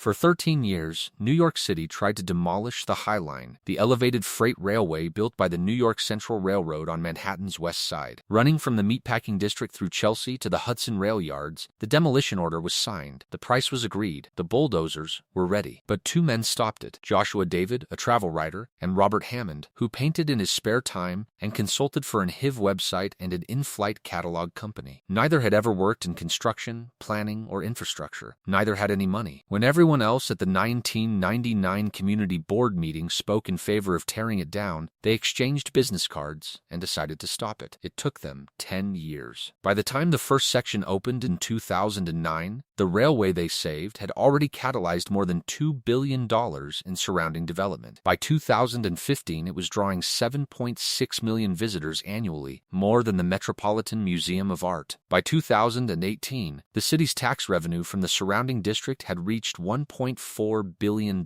For 13 years, New York City tried to demolish the High Line, the elevated freight railway built by the New York Central Railroad on Manhattan's west side. Running from the meatpacking district through Chelsea to the Hudson rail yards, the demolition order was signed. The price was agreed. The bulldozers were ready. But two men stopped it: Joshua David, a travel writer, and Robert Hammond, who painted in his spare time and consulted for an HIV website and an in-flight catalog company. Neither had ever worked in construction, planning, or infrastructure. Neither had any money. When everyone else at the 1999 community board meeting spoke in favor of tearing it down, they exchanged business cards and decided to stop it. It took them 10 years. By the time the first section opened in 2009, the railway they saved had already catalyzed more than $2 billion in surrounding development. By 2015, it was drawing 7.6 million visitors annually, more than the Metropolitan Museum of Art. By 2018, the city's tax revenue from the surrounding district had reached $1.4 billion,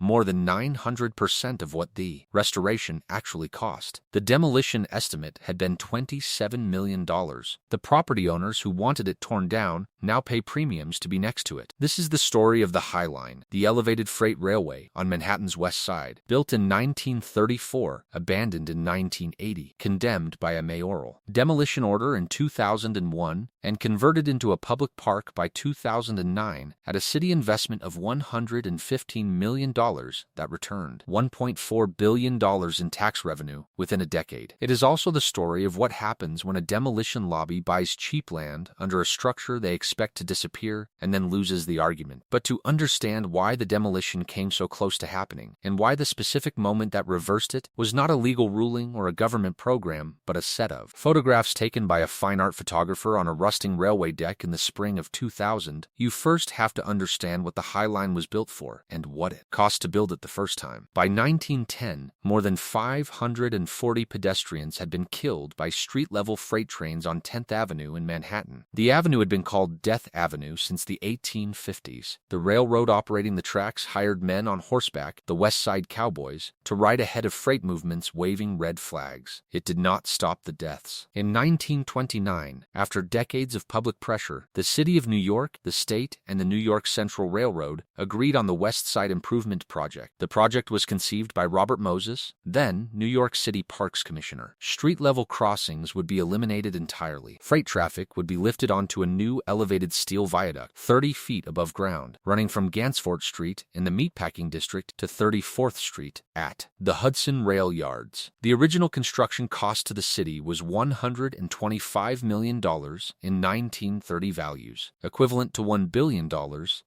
more than 900% of what the restoration actually cost. The demolition estimate had been $27 million. The property owners who wanted it torn down now pay premiums to be next to it. This is the story of the High Line, the elevated freight railway on Manhattan's west side, built in 1934, abandoned in 1980, condemned by a mayoral demolition order in 2001, and converted into a public park by 2009 at a city investment of $115 million that returned $1.4 billion in tax revenue within a decade. It is also the story of what happens when a demolition lobby buys cheap land under a structure they expect to disappear and then loses the argument. But to understand why the demolition came so close to happening, and why the specific moment that reversed it was not a legal ruling or a government program, but a set of photographs taken by a fine art photographer on a rusting railway deck in the spring of 2000, you first have to understand what the High Line was built for and what it cost to build it the first time. By 1910, more than 540 pedestrians had been killed by street-level freight trains on 10th Avenue in Manhattan. The avenue had been called Death Avenue since the 1850s. The railroad operating the tracks hired men on horseback, the West Side Cowboys, to ride ahead of freight movements waving red flags. It did not stop the deaths. In 1929, after decades of public pressure, the city of New York, the state, and the New York Central Railroad agreed on the West Side Improvement Project. The project was conceived by Robert Moses, then New York City Parks Commissioner. Street-level crossings would be eliminated entirely. Freight traffic would be lifted onto a new elevated steel viaduct 30 feet above ground, running from Gansevoort Street in the meatpacking district to 34th Street at the Hudson Rail Yards. The original construction cost to the city was $125 million in 1930 values, equivalent to $1 billion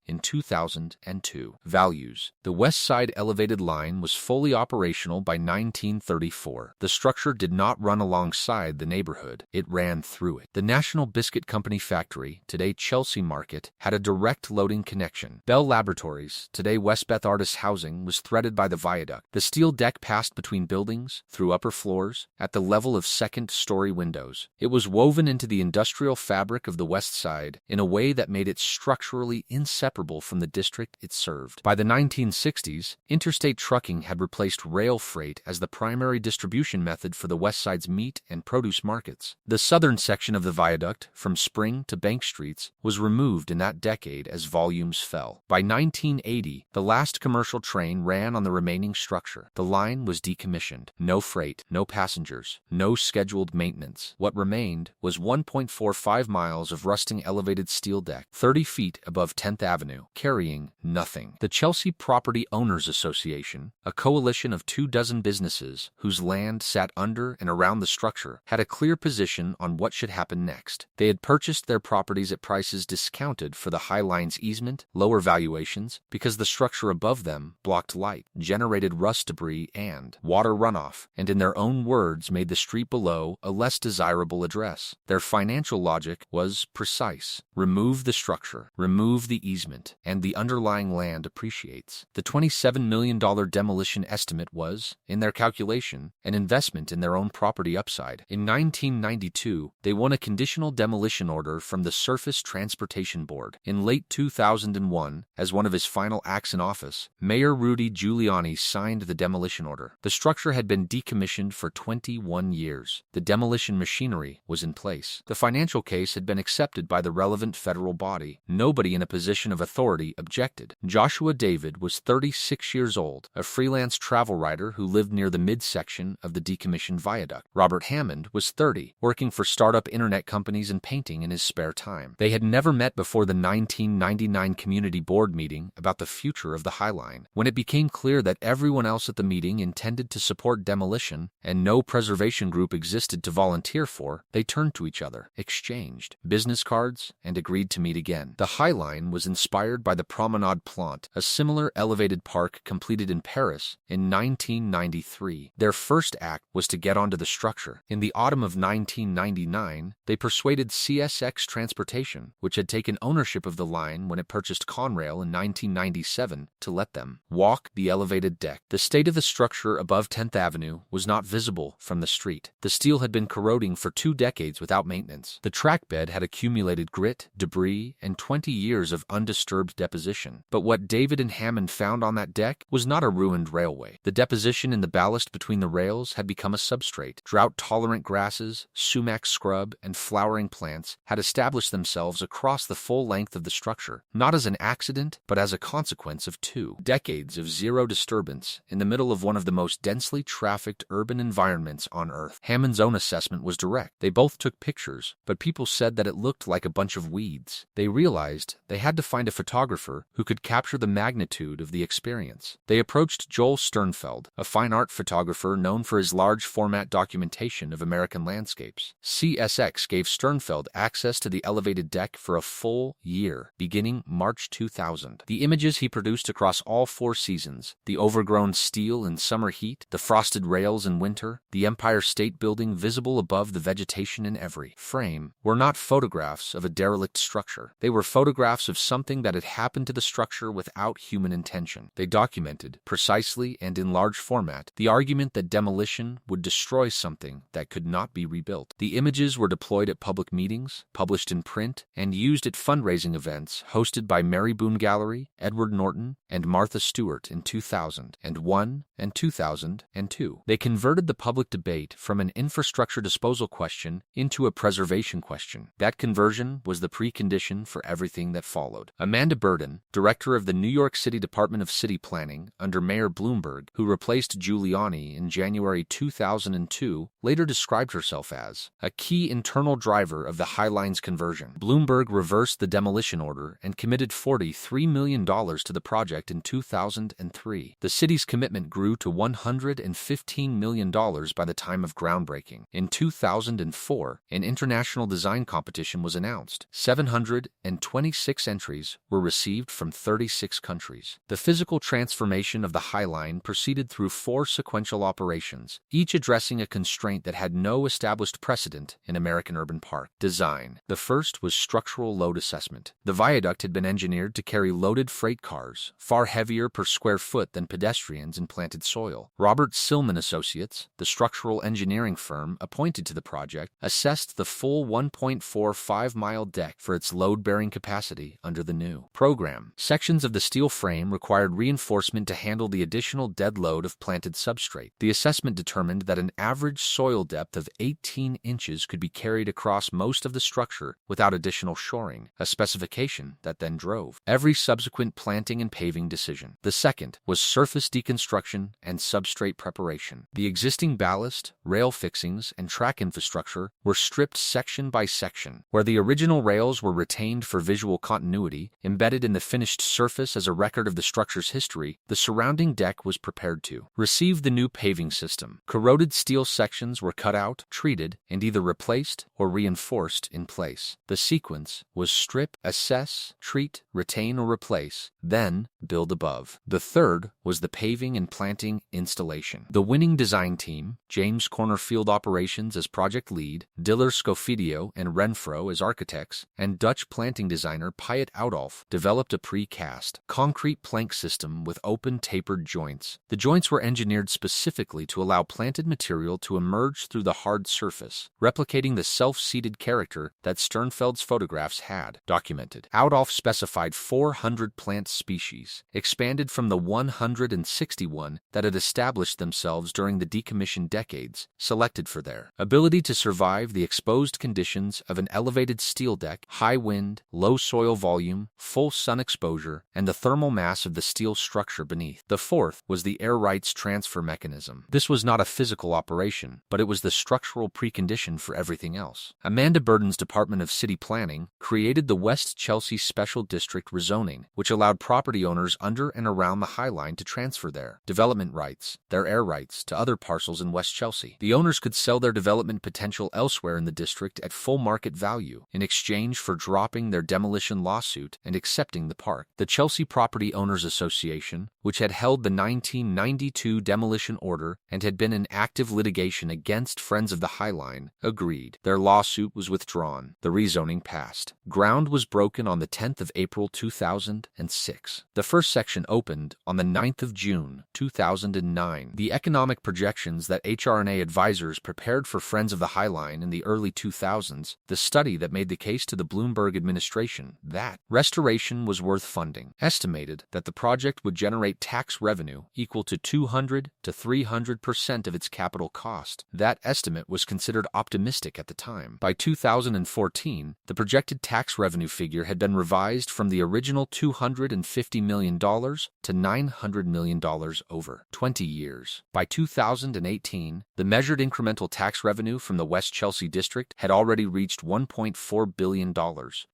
in 2002 values. The West Side Elevated Line was fully operational by 1934. The structure did not run alongside the neighborhood, it ran through it. The National Biscuit Company factory, today Chelsea Market, had a direct loading connection. Bell Laboratories, today Westbeth Artists Housing, was threaded by the viaduct. The steel deck passed between buildings, through upper floors, at the level of second-story windows. It was woven into the industrial fabric of the West Side in a way that made it structurally inseparable from the district it served. By the 1960s, interstate trucking had replaced rail freight as the primary distribution method for the West Side's meat and produce markets. The southern section of the viaduct, from Spring to Bank Streets, was removed in that decade as volumes fell. By 1980, the last commercial train ran on the remaining structure. The line was decommissioned. No freight, no passengers, no scheduled maintenance. What remained was 1.45 miles of rusting elevated steel deck, 30 feet above 10th Avenue, carrying nothing. The Chelsea Property Owners Association, a coalition of 24 businesses whose land sat under and around the structure, had a clear position on what should happen next. They had purchased their properties at prices discounted for the High Line's easement, lower valuations, because the structure above them blocked light, generated rust debris and water runoff, and in their own words made the street below a less desirable address. Their financial logic was precise. Remove the structure, remove the easement, and the underlying land appreciates. The $27 million demolition estimate was, in their calculation, an investment in their own property upside. In 1992, they won a conditional demolition order from the Surface Transportation Gentrification Board. In late 2001, as one of his final acts in office, Mayor Rudy Giuliani signed the demolition order. The structure had been decommissioned for 21 years. The demolition machinery was in place. The financial case had been accepted by the relevant federal body. Nobody in a position of authority objected. Joshua David was 36 years old, a freelance travel writer who lived near the midsection of the decommissioned viaduct. Robert Hammond was 30, working for startup internet companies and painting in his spare time. They had never met before the 1999 community board meeting about the future of the High Line. When it became clear that everyone else at the meeting intended to support demolition and no preservation group existed to volunteer for, they turned to each other, exchanged business cards, and agreed to meet again. The High Line was inspired by the Promenade Plante, a similar elevated park completed in Paris in 1993. Their first act was to get onto the structure. In the autumn of 1999, they persuaded CSX Transportation, which had taken ownership of the line when it purchased Conrail in 1997, to let them walk the elevated deck. The state of the structure above 10th Avenue was not visible from the street. The steel had been corroding for 2 decades without maintenance. The track bed had accumulated grit, debris, and 20 years of undisturbed deposition. But what David and Hammond found on that deck was not a ruined railway. The deposition in the ballast between the rails had become a substrate. Drought-tolerant grasses, sumac scrub, and flowering plants had established themselves across the full length of the structure, not as an accident, but as a consequence of 2 decades of zero disturbance in the middle of one of the most densely trafficked urban environments on Earth. Hammond's own assessment was direct. They both took pictures, but people said that it looked like a bunch of weeds. They realized they had to find a photographer who could capture the magnitude of the experience. They approached Joel Sternfeld, a fine art photographer known for his large-format documentation of American landscapes. CSX gave Sternfeld access to the elevated deck for a full year, beginning March 2000. The images he produced across all 4 seasons, the overgrown steel in summer heat, the frosted rails in winter, the Empire State Building visible above the vegetation in every frame, were not photographs of a derelict structure. They were photographs of something that had happened to the structure without human intention. They documented, precisely and in large format, the argument that demolition would destroy something that could not be rebuilt. The images were deployed at public meetings, published in print, and used at fundraising events hosted by Mary Boone Gallery, Edward Norton, and Martha Stewart in 2001 and 2002. They converted the public debate from an infrastructure disposal question into a preservation question. That conversion was the precondition for everything that followed. Amanda Burden, director of the New York City Department of City Planning under Mayor Bloomberg, who replaced Giuliani in January 2002, later described herself as a key internal driver of the High Line's conversion. Bloomberg reversed the demolition order and committed $43 million to the project in 2003. The city's commitment grew to $115 million by the time of groundbreaking. In 2004, an international design competition was announced. 726 entries were received from 36 countries. The physical transformation of the High Line proceeded through 4 sequential operations, each addressing a constraint that had no established precedent in American urban park design. The first was structural load assessment. The viaduct had been engineered to carry loaded freight cars, far heavier per square foot than pedestrians in planted soil. Robert Silman Associates, the structural engineering firm appointed to the project, assessed the full 1.45-mile deck for its load-bearing capacity under the new program. Sections of the steel frame required reinforcement to handle the additional dead load of planted substrate. The assessment determined that an average soil depth of 18 inches could be carried across most of the structure without additional shoring, a specification that then drove every subsequent planting and paving decision. The second was surface deconstruction and substrate preparation. The existing ballast, rail fixings, and track infrastructure were stripped section by section. Where the original rails were retained for visual continuity, embedded in the finished surface as a record of the structure's history, the surrounding deck was prepared to receive the new paving system. Corroded steel sections were cut out, treated, and either replaced or reinforced in place. The sequence was strip, assess, treat, retain, or replace, then build above. The third was the paving and planting installation. The winning design team, James Corner Field Operations as project lead, Diller Scofidio and Renfro as architects, and Dutch planting designer Piet Oudolf, developed a precast concrete plank system with open tapered joints. The joints were engineered specifically to allow planted material to emerge through the hard surface, replicating the self-seated character that Sternfeld's photographs had. had documented. Adolf specified 400 plant species, expanded from the 161 that had established themselves during the decommissioned decades, selected for their ability to survive the exposed conditions of an elevated steel deck, high wind, low soil volume, full sun exposure, and the thermal mass of the steel structure beneath. The fourth was the air rights transfer mechanism. This was not a physical operation, but it was the structural precondition for everything else. Amanda Burden's Department of City Planning created the West Chelsea Special District rezoning, which allowed property owners under and around the High Line to transfer their development rights, their air rights, to other parcels in West Chelsea. The owners could sell their development potential elsewhere in the district at full market value in exchange for dropping their demolition lawsuit and accepting the park. The Chelsea Property Owners Association, which had held the 1992 demolition order and had been in active litigation against Friends of the High Line, agreed. Their lawsuit was withdrawn. The rezoning passed. Ground was broken on the 10th of April 2006. The first section opened on the 9th of June 2009. The economic projections that HR&A Advisors prepared for Friends of the High Line in the early 2000s, the study that made the case to the Bloomberg administration that restoration was worth funding, estimated that the project would generate tax revenue equal to 200 to 300% of its capital cost. That estimate was considered optimistic at the time. By 2014, the projected tax revenue figure had been revised from the original $250 million to $900 million over 20 years. By 2018, the measured incremental tax revenue from the West Chelsea district had already reached $1.4 billion,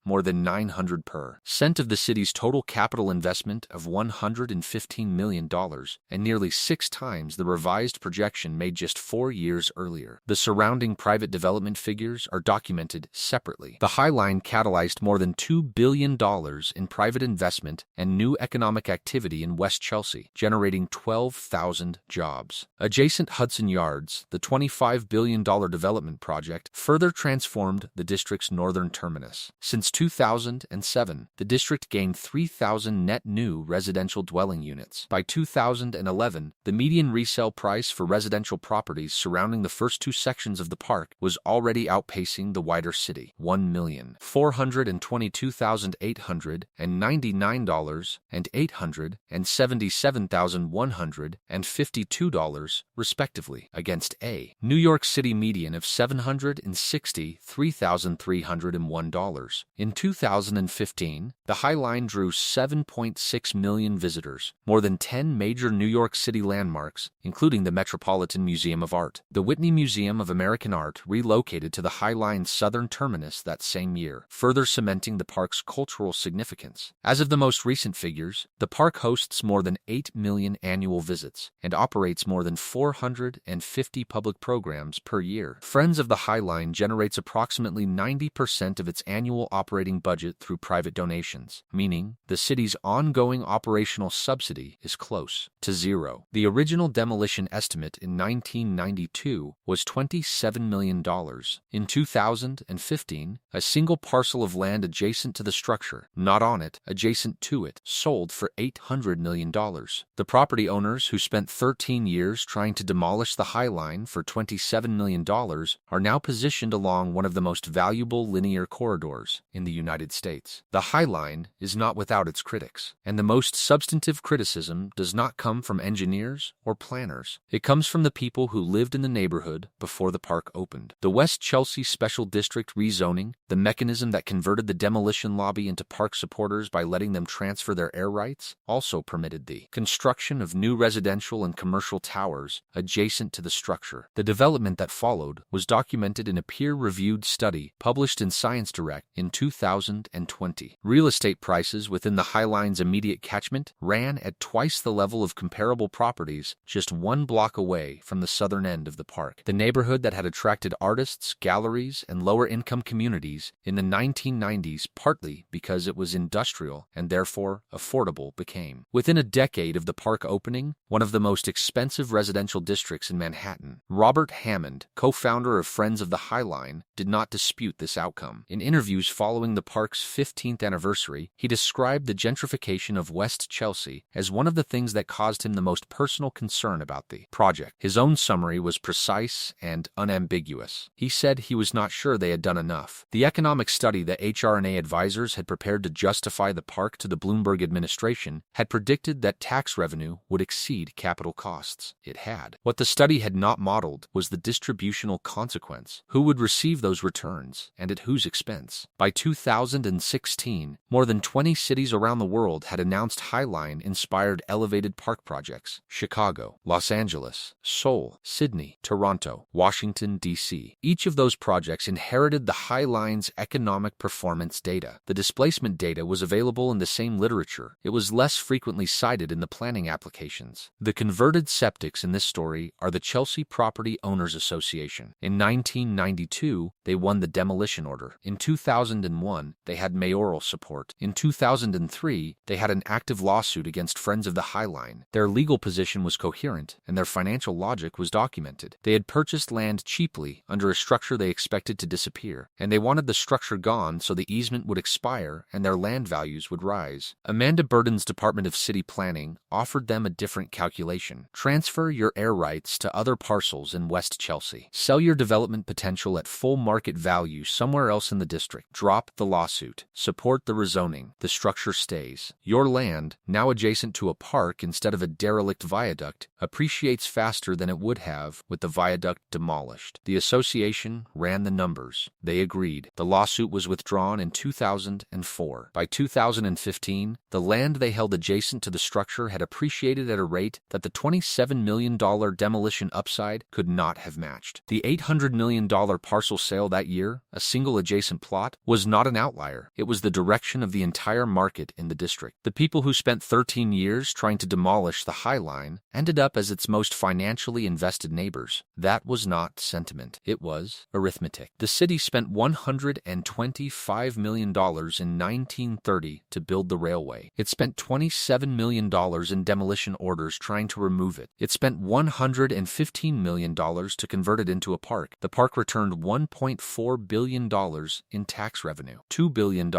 more than 900% of the city's total capital investment of $115 million, and nearly 6 times the revised projection made just 4 years earlier. The surrounding private development figures are documented separately. The High Line catalyzed more than $2 billion in private investment and new economic activity in West Chelsea, generating 12,000 jobs. Adjacent Hudson Yards, the $25 billion development project, further transformed the district's northern terminus. Since 2007, the district gained 3,000 net new residential dwelling units. By 2011, the median resale price for residential properties surrounding the first 2 sections of the park was already outpacing the wider city, $1,422,899 and $877,152, respectively, against a New York City median of $763,301. In 2015, the High Line drew 7.6 million visitors, more than 10 major New York City landmarks, including the Metropolitan Museum of Art. The Whitney Museum of American Art relocated to the High Line's southern terminus that same year, further cementing the park's cultural significance. As of the most recent figures, the park hosts more than 8 million annual visits and operates more than 450 public programs per year. Friends of the High Line generates approximately 90% of its annual operating budget through private donations, meaning the city's ongoing operational subsidy is close to zero. The original demolition estimate in 1992 was $27 million. In 2015, a single parcel of land adjacent to the structure, not on it, adjacent to it, sold for $800 million. The property owners who spent 13 years trying to demolish the High Line for $27 million are now positioned along one of the most valuable linear corridors in the United States. The High Line is not without its critics, and the most substantive criticism does not come from engineers or planners. It comes from the people who lived in the neighborhood before the park opened. The West Chelsea Special District rezoning, the mechanism that converted the demolition lobby into park supporters by letting them transfer their air rights, also permitted the construction of new residential and commercial towers adjacent to the structure. The development that followed was documented in a peer-reviewed study published in ScienceDirect in 2020. Real estate prices within the High Line's immediate catchment ran at twice the level of comparable properties just 1 block away from the southern end of the park. The neighborhood that had attracted artists, galleries, and lower-income communities in the 1990s, partly because it was industrial and therefore affordable, became, within a decade of the park opening, one of the most expensive residential districts in Manhattan. Robert Hammond, co-founder of Friends of the High Line, did not dispute this outcome. In interviews following the park's 15th anniversary, he described the gentrification of West Chelsea as one of the things that caused him the most personal concern about the project. His own summary was precise and unambiguous. He said he was not sure they had done enough. The economic study that HR&A Advisors had prepared to justify the park to the Bloomberg administration had predicted that tax revenue would exceed capital costs. It had. What the study had not modeled was the distributional consequence. Who would receive those returns, and at whose expense? By 2016, more than 20 cities around the world had announced Highline-inspired elevated park projects. Chicago, Los Angeles, Seoul, Sydney, Toronto, Washington, D.C. Each of those projects inherited the Highline's economic performance data. The displacement data was available in the same literature. It was less frequently cited in the planning applications. The converted septics in this story are the Chelsea Property Owners Association. In 1992, they won the demolition order. In 2001, they had mayoral support. In 2003, they had an active lawsuit against Friends of the Highline. Their legal position was coherent, and their financial logic was documented. They had purchased land cheaply under a structure they expected to disappear, and they wanted the structure gone so the easement would expire and their land values would rise. Amanda Burden's Department of City Planning offered them a different calculation. Transfer your air rights to other parcels in West Chelsea. Sell your development potential at full market value somewhere else in the district. Drop the lawsuit. Support the rezoning. The structure stays. Your land, now adjacent to a park instead of a derelict viaduct, appreciates faster than it would have with the viaduct demolished. The association ran the numbers. They agreed. The lawsuit was withdrawn in 2004. By 2015, the land they held adjacent to the structure had appreciated at a rate that the $27 million demolition upside could not have matched. The $800 million parcel sale that year, a single adjacent plot, was not an outlier. It was the direction of the entire market in the district. The people who spent 13 years trying to demolish the Highline ended up as its most financially invested neighbors. That was not sentiment. It was arithmetic. The city spent $125 million in 1930 to build the railway. It spent $27 million in demolition orders trying to remove it. It spent $115 million to convert it into a park. The park returned $1.4 billion in tax revenue, $2 billion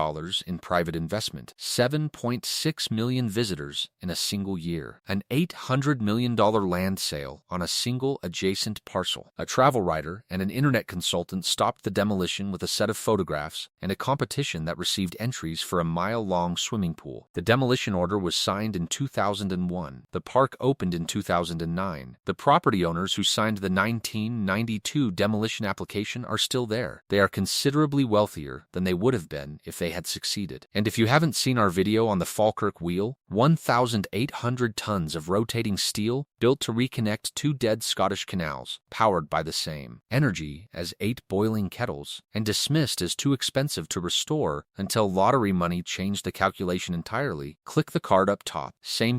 in private investment, 7.6 million visitors in a single year, an $800 million land sale on a single adjacent parcel. A travel writer and an internet consultant stopped the demolition with a set of photographs and a competition that received entries for a mile-long swimming pool. The demolition order was signed in 2001. The park opened in 2009. The property owners who signed the 1992 demolition application are still there. They are considerably wealthier than they would have been if they had succeeded. And if you haven't seen our video on the Falkirk Wheel, 1,800 tons of rotating steel built to reconnect two dead Scottish canals, powered by the same energy as 8 boiling kettles, and dismissed as too expensive to restore until lottery money changed the calculation entirely. Click the card up top. Same